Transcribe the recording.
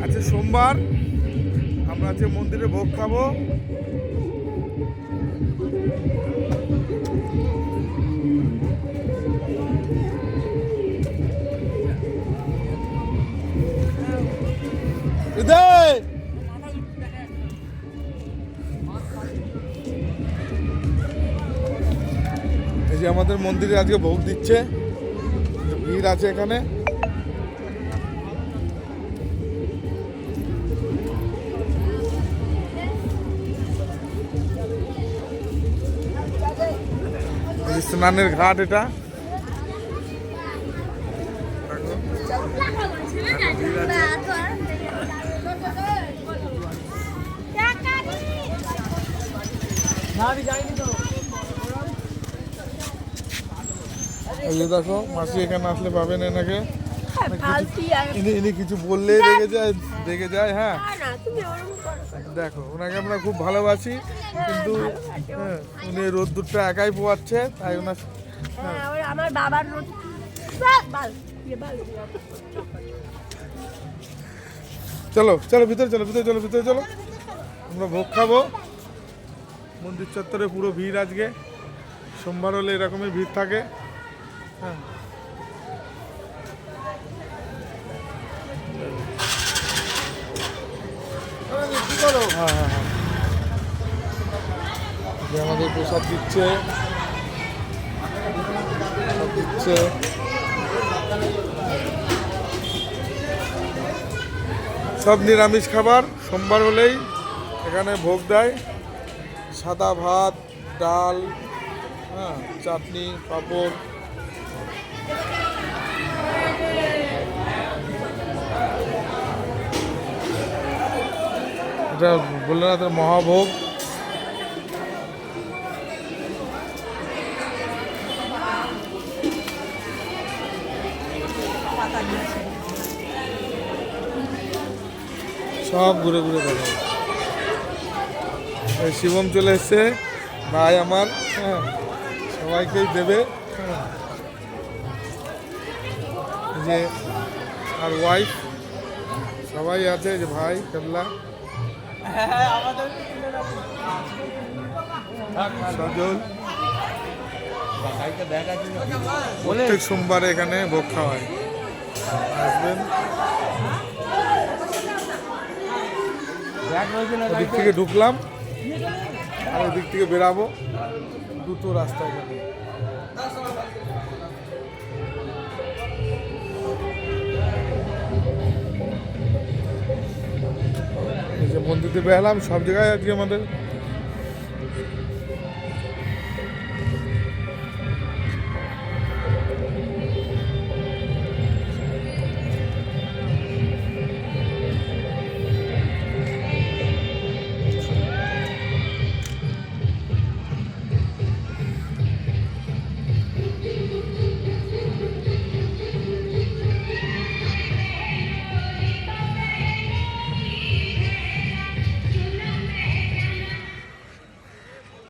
আজকে সোমবার, আমরা আজকে মন্দিরে ভোগ খাবো। এই যে আমাদের মন্দিরে আজকে ভোগ দিচ্ছে, ভিড় আছে এখানে। স্নানের ঘাট এটা। দেখো মাসি এখানে আসলে পাবেন এনাকে, ইনি কিছু বললেই রেগে যায়। হ্যাঁ দেখো, ওনাকে আমরা খুব ভালোবাসি, কিন্তু উনি রোদ্দুরটা একাই পোয়াচ্ছে, তাই ওনার আমার বাবার চলো চলো ভিতরে চলো, ভিতরে চলো, আমরা ভোগ খাবো। মন্দির চত্বরে পুরো ভিড় আজকে, সোমবার হলে এরকমই ভিড় থাকে। হ্যাঁ আমাদের প্রসাদ দিচ্ছে, সব নিরামিষ খাবার। সোমবার হলেই এখানে ভোগ দেয়, সাদা ভাত, ডাল, হ্যাঁ, চাটনি, পাঁপড়। এটা ভোলেনাথের মহাভোগ। সব ঘুরে ঘুরে দেখো। শিবম চলে এসছে, ভাই আমার, হ্যাঁ, সবাইকেই দেবে। যে আর ওয়াইফ সবাই আছে, যে ভাই কেবলা সজল। প্রত্যেক সোমবার এখানে ভোগ খাওয়া হয়, আসবেন। ওদিক থেকে ঢুকলাম আর ওদিক থেকে বেরাবো, দুটো রাস্তা এখানে। এই যে মন্দিরে বেরালাম, সব জায়গায় আজকে আমাদের